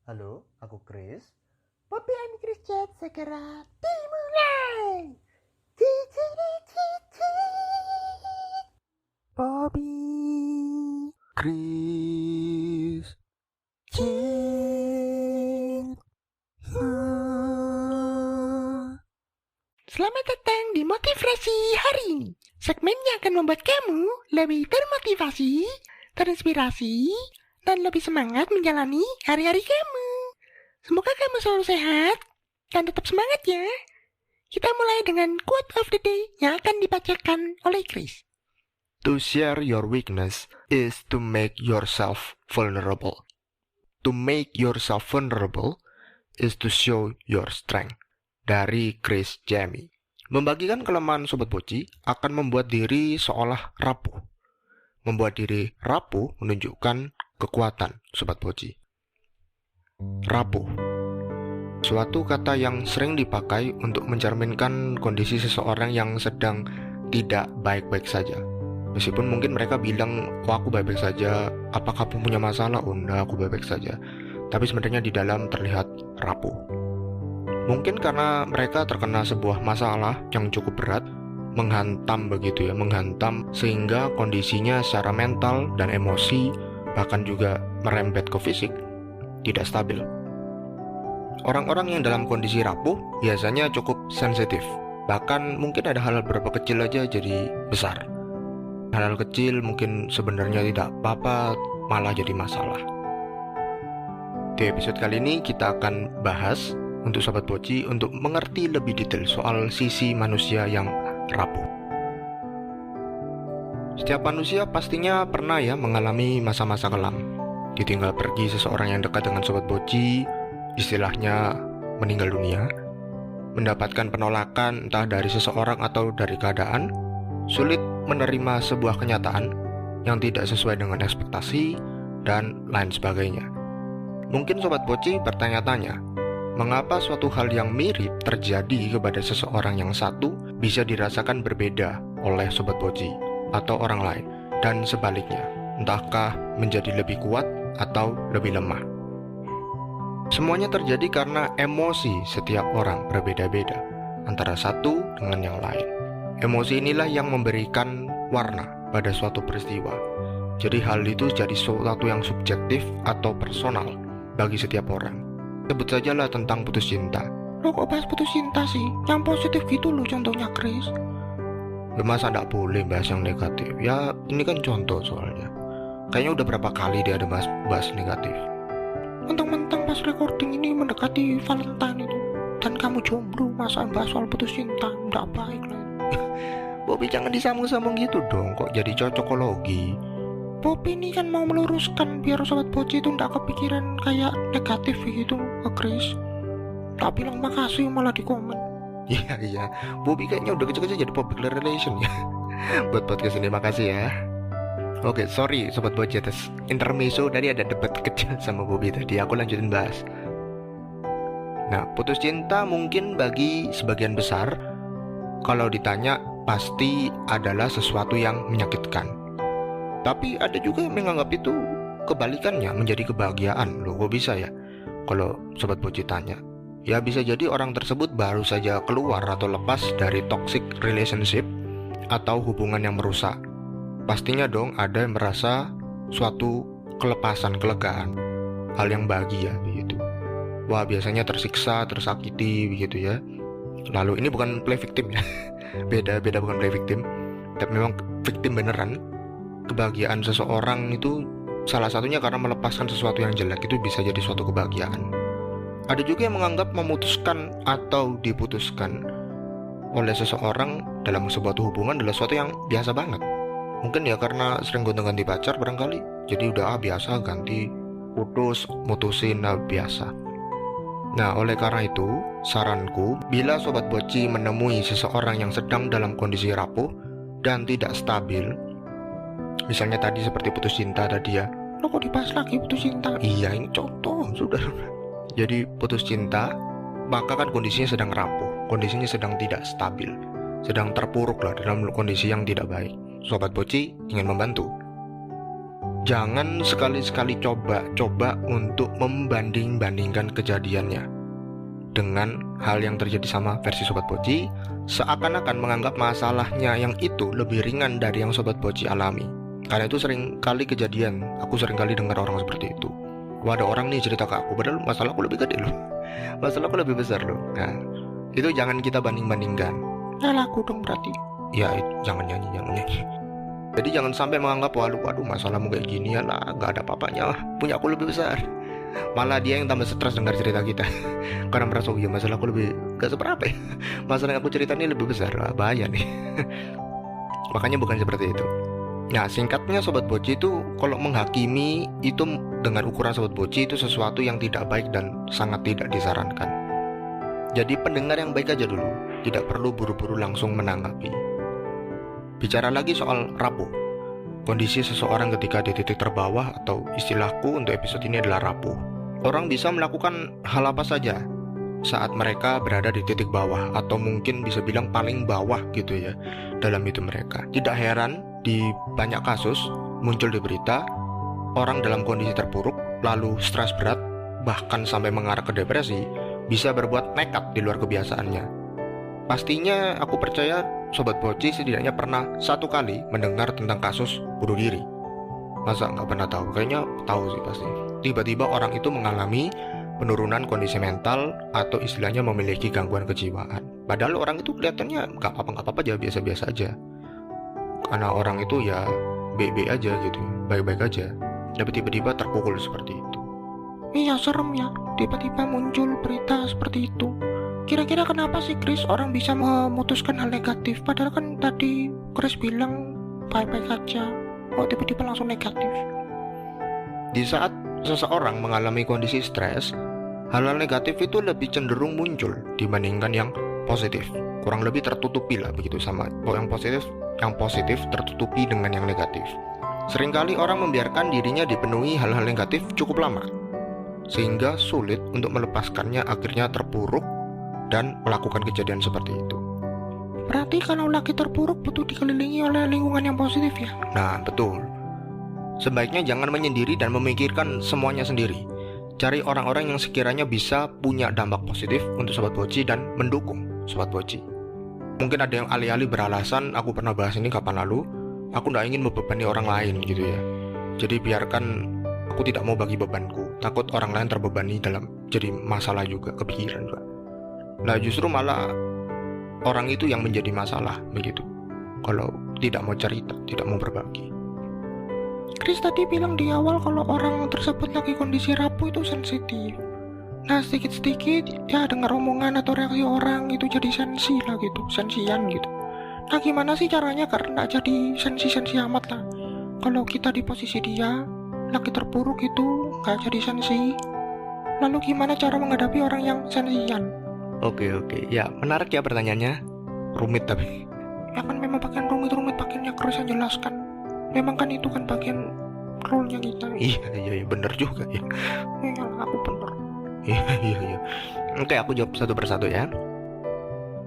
Halo, aku Chris. Poppy and Chris Chat segera dimulai. Cici cici. Poppy, Chris Chat. Selamat datang di Motivasi hari ini. Segmen yang akan membuat kamu lebih termotivasi, terinspirasi, dan lebih semangat menjalani hari-hari kamu. Semoga kamu selalu sehat dan tetap semangat ya. Kita mulai dengan quote of the day yang akan dibacakan oleh Chris. To share your weakness is to make yourself vulnerable. To make yourself vulnerable is to show your strength. Dari Chris Jamie. Membagikan kelemahan Sobat Poci akan membuat diri seolah rapuh. Membuat diri rapuh menunjukkan kekuatan Sobat Poci. Rapuh, suatu kata yang sering dipakai untuk mencerminkan kondisi seseorang yang sedang tidak baik-baik saja. Meskipun mungkin mereka bilang, oh aku baik-baik saja, apakah kamu punya masalah? Oh enggak, aku baik-baik saja. Tapi sebenarnya di dalam terlihat rapuh. Mungkin karena mereka terkena sebuah masalah yang cukup berat, menghantam sehingga kondisinya secara mental dan emosi, bahkan juga merembet ke fisik, tidak stabil. Orang-orang yang dalam kondisi rapuh biasanya cukup sensitif, bahkan mungkin ada hal berapa kecil aja jadi besar. Hal-hal kecil mungkin sebenarnya tidak apa-apa, malah jadi masalah. Di episode kali ini kita akan bahas untuk Sobat Poci untuk mengerti lebih detail soal sisi manusia yang rapuh. Setiap manusia pastinya pernah ya mengalami masa-masa kelam. Ditinggal pergi seseorang yang dekat dengan Sobat Poci, istilahnya meninggal dunia, mendapatkan penolakan entah dari seseorang atau dari keadaan, sulit menerima sebuah kenyataan yang tidak sesuai dengan ekspektasi, dan lain sebagainya. Mungkin Sobat Poci bertanya-tanya, mengapa suatu hal yang mirip terjadi kepada seseorang yang satu bisa dirasakan berbeda oleh Sobat Poci atau orang lain, dan sebaliknya, entahkah menjadi lebih kuat atau lebih lemah. Semuanya terjadi karena emosi setiap orang berbeda-beda antara satu dengan yang lain. Emosi inilah yang memberikan warna pada suatu peristiwa. Jadi hal itu jadi sesuatu yang subjektif atau personal bagi setiap orang. Sebut sajalah tentang putus cinta. Lo kok bahas putus cinta sih? Yang positif gitu loh contohnya Chris. Ya masa nggak boleh bahas yang negatif? Ya ini kan contoh soalnya. Kayaknya udah berapa kali dia ada bahas negatif. Mentang-mentang pas recording ini mendekati Valentine itu, dan kamu jomblo, masa bahas soal putus cinta? Nggak baik lah. Bobby jangan disambung-sambung gitu dong, kok jadi cocokologi. Poppy ini kan mau meluruskan biar Sobat Poci itu nggak kepikiran kayak negatif gitu ke Chris. Tak bilang makasih malah di komen. Iya, Bobby kayaknya udah kecil-kecil jadi public relation ya. Buat podcast ini makasih ya. Oke, sorry Sobat Poci atas intermezzo, tadi ada debat kecil sama Bobby tadi, aku lanjutin bahas. Nah, putus cinta mungkin bagi sebagian besar, kalau ditanya pasti adalah sesuatu yang menyakitkan. Tapi ada juga yang menganggap itu kebalikannya menjadi kebahagiaan. Loh, kok bisa ya? Kalau Sobat Poci tanya, ya bisa jadi orang tersebut baru saja keluar atau lepas dari toxic relationship atau hubungan yang merusak. Pastinya dong ada yang merasa suatu kelepasan, kelegaan, hal yang bahagia begitu. Wah, biasanya tersiksa, tersakiti begitu ya. Lalu ini bukan play victim ya. Beda bukan play victim, tapi memang victim beneran. Kebahagiaan seseorang itu salah satunya karena melepaskan sesuatu yang jelek, itu bisa jadi suatu kebahagiaan. Ada juga yang menganggap memutuskan atau diputuskan oleh seseorang dalam sebuah hubungan adalah sesuatu yang biasa banget. Mungkin ya karena sering gonta-ganti pacar barangkali, jadi udah biasa ganti, putus, mutusin, biasa. Nah, oleh karena itu, saranku, bila Sobat Poci menemui seseorang yang sedang dalam kondisi rapuh dan tidak stabil, misalnya tadi seperti putus cinta tadi ya. Lo kok dibahas lagi putus cinta? Iya, ini contoh, sudah. Jadi putus cinta, maka kan kondisinya sedang rapuh, kondisinya sedang tidak stabil, sedang terpuruk lah dalam kondisi yang tidak baik. Sobat Poci ingin membantu. Jangan sekali-sekali coba untuk membanding-bandingkan kejadiannya dengan hal yang terjadi sama versi Sobat Boci, seakan-akan menganggap masalahnya yang itu lebih ringan dari yang Sobat Boci alami. Karena itu sering kali kejadian, aku sering kali dengar orang seperti itu. Wah, ada orang nih cerita ke aku, padahal masalahku lebih gede loh, masalahku lebih besar loh. Nah, itu jangan kita banding-bandingkan. Ya laku dong berarti. Ya, jangan nyanyi. Jadi jangan sampai menganggap, waduh masalahmu kayak gini ya lah, gak ada apa-apanya lah, punya aku lebih besar. Malah dia yang tambah stres dengar cerita kita karena merasa, oh iya masalahku lebih gak seberapa ya, masalah yang aku cerita ini lebih besar, bahaya nih. Makanya bukan seperti itu. Nah, singkatnya Sobat Boci itu kalau menghakimi itu dengan ukuran Sobat Boci itu sesuatu yang tidak baik dan sangat tidak disarankan. Jadi pendengar yang baik aja dulu, tidak perlu buru-buru langsung menanggapi. Bicara lagi soal rapuh, kondisi seseorang ketika di titik terbawah, atau istilahku untuk episode ini adalah rapuh. Orang bisa melakukan hal apa saja saat mereka berada di titik bawah, atau mungkin bisa bilang paling bawah gitu ya dalam hidup mereka. Tidak heran di banyak kasus muncul di berita orang dalam kondisi terpuruk, lalu stres berat, bahkan sampai mengarah ke depresi, bisa berbuat nekat di luar kebiasaannya. Pastinya aku percaya Sobat Boci setidaknya pernah satu kali mendengar tentang kasus bunuh diri. Masa nggak pernah tahu? Kayaknya tahu sih pasti. Tiba-tiba orang itu mengalami penurunan kondisi mental, atau istilahnya memiliki gangguan kejiwaan. Padahal orang itu kelihatannya nggak apa-apa aja, biasa-biasa aja. Karena orang itu ya baik-baik aja gitu, baik-baik aja. Tapi tiba-tiba terpukul seperti itu. Iya serem ya, tiba-tiba muncul berita seperti itu. Kira-kira kenapa sih Chris orang bisa memutuskan hal negatif? Padahal kan tadi Chris bilang baik-baik aja, kok tiba-tiba langsung negatif? Di saat seseorang mengalami kondisi stres, hal-hal negatif itu lebih cenderung muncul dibandingkan yang positif. Kurang lebih tertutupi lah begitu, sama yang positif tertutupi dengan yang negatif. Seringkali orang membiarkan dirinya dipenuhi hal-hal negatif cukup lama, sehingga sulit untuk melepaskannya, akhirnya terpuruk dan melakukan kejadian seperti itu. Berarti kalau lagi terpuruk butuh dikelilingi oleh lingkungan yang positif ya? Nah, betul. Sebaiknya jangan menyendiri dan memikirkan semuanya sendiri. Cari orang-orang yang sekiranya bisa punya dampak positif untuk Sobat Boci dan mendukung Sobat Boci. Mungkin ada yang alih-alih beralasan, aku pernah bahas ini kapan lalu, aku gak ingin membebani orang lain gitu ya. Jadi biarkan aku tidak mau bagi bebanku, takut orang lain terbebani dalam jadi masalah juga, kepikiran juga. Nah, justru malah orang itu yang menjadi masalah begitu, kalau tidak mau cerita, tidak mau berbagi. Chris tadi bilang di awal kalau orang tersebut lagi kondisi rapuh itu sensitif. Nah, sedikit-sedikit ya dengar omongan atau reaksi orang itu jadi sensi lah gitu, sensian gitu. Nah, gimana sih caranya karena jadi sensi-sensi amat lah? Kalau kita di posisi dia lagi terpuruk itu gak jadi sensi. Lalu gimana cara menghadapi orang yang sensian? Oke, ya menarik ya pertanyaannya. Rumit tapi. Ya kan memang bagian rumit bagiannya Chris yang jelaskan. Memang kan itu kan bagian role-nya kita. Iya, bener juga ya. Iya, aku bener. Iya. Oke, aku jawab satu persatu ya.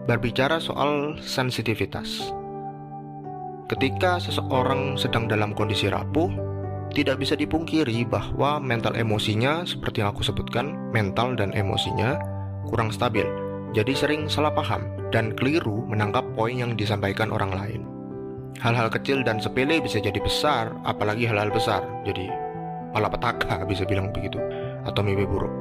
Berbicara soal sensitivitas. Ketika seseorang sedang dalam kondisi rapuh, tidak bisa dipungkiri bahwa mental emosinya, seperti yang aku sebutkan, mental dan emosinya kurang stabil. Jadi sering salah paham dan keliru menangkap poin yang disampaikan orang lain. Hal-hal kecil dan sepele bisa jadi besar, apalagi hal-hal besar jadi malapetaka, bisa bilang begitu, atau mimpi buruk.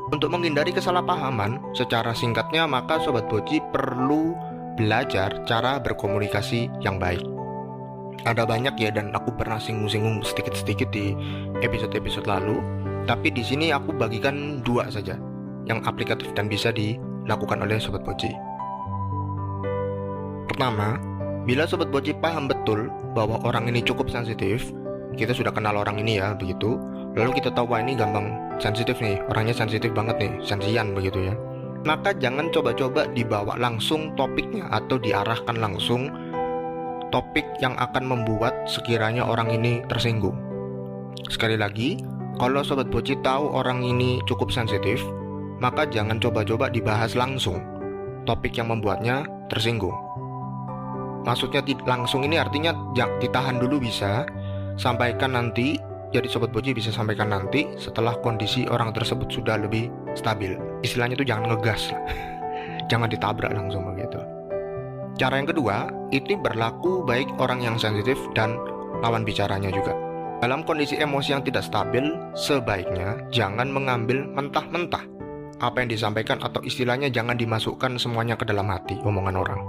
Untuk menghindari kesalahpahaman, secara singkatnya maka Sobat Boci perlu belajar cara berkomunikasi yang baik. Ada banyak ya, dan aku pernah singgung-singgung sedikit-sedikit di episode-episode lalu, tapi di sini aku bagikan dua saja yang aplikatif dan bisa dilakukan oleh Sobat Boci. Pertama, bila Sobat Boci paham betul bahwa orang ini cukup sensitif, kita sudah kenal orang ini ya, begitu. Lalu kita tahu, wah ini gampang sensitif nih, orangnya sensitif banget nih, sensian begitu ya. Maka jangan coba-coba dibawa langsung topiknya atau diarahkan langsung topik yang akan membuat sekiranya orang ini tersinggung. Sekali lagi, kalau Sobat Boci tahu orang ini cukup sensitif, maka jangan coba-coba dibahas langsung topik yang membuatnya tersinggung. Maksudnya langsung ini artinya ditahan dulu bisa, sampaikan nanti. Jadi Sobat Boji bisa sampaikan nanti setelah kondisi orang tersebut sudah lebih stabil. Istilahnya itu jangan ngegas. Jangan ditabrak langsung begitu. Cara yang kedua, ini berlaku baik orang yang sensitif dan lawan bicaranya juga. Dalam kondisi emosi yang tidak stabil, sebaiknya jangan mengambil mentah-mentah apa yang disampaikan, atau istilahnya jangan dimasukkan semuanya ke dalam hati omongan orang.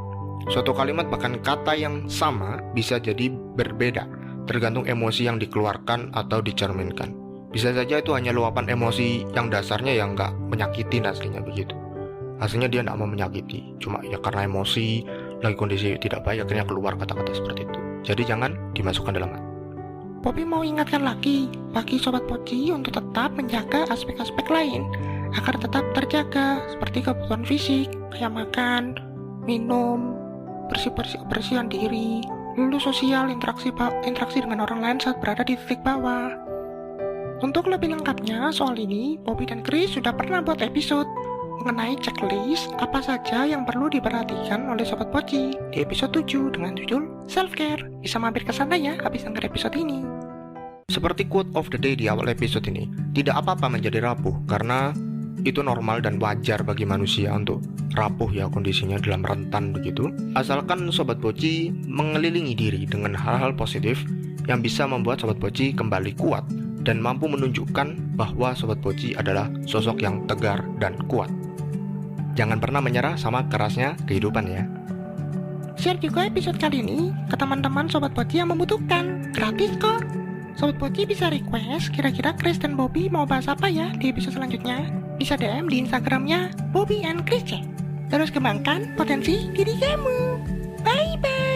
Suatu kalimat bahkan kata yang sama bisa jadi berbeda tergantung emosi yang dikeluarkan atau dicerminkan. Bisa saja itu hanya luapan emosi yang dasarnya yang nggak menyakitin aslinya begitu. Hasilnya dia nggak mau menyakiti, cuma ya karena emosi lagi kondisi tidak baik akhirnya keluar kata-kata seperti itu. Jadi jangan dimasukkan dalam hati. Bobby mau ingatkan lagi bagi Sobat Boji untuk tetap menjaga aspek-aspek lain agar tetap terjaga, seperti kebutuhan fisik kayak makan, minum, kebersihan diri, lalu sosial, interaksi dengan orang lain saat berada di titik bawah. Untuk lebih lengkapnya soal ini, Bobby dan Chris sudah pernah buat episode mengenai checklist apa saja yang perlu diperhatikan oleh Sobat Boji di episode 7 dengan judul Self-Care. Bisa mampir ke sana ya habis denger episode ini. Seperti quote of the day di awal episode ini, tidak apa-apa menjadi rapuh karena itu normal dan wajar bagi manusia untuk rapuh ya kondisinya dalam rentan begitu. Asalkan Sobat Boji mengelilingi diri dengan hal-hal positif yang bisa membuat Sobat Boji kembali kuat dan mampu menunjukkan bahwa Sobat Boji adalah sosok yang tegar dan kuat. Jangan pernah menyerah sama kerasnya kehidupan ya. Share juga episode kali ini ke teman-teman Sobat Boji yang membutuhkan. Gratis kok. Sobat Boji bisa request kira-kira Chris dan Bobby mau bahas apa ya di episode selanjutnya. Bisa DM di Instagramnya Bobby and Chris. Terus kembangkan potensi diri kamu. Bye-bye.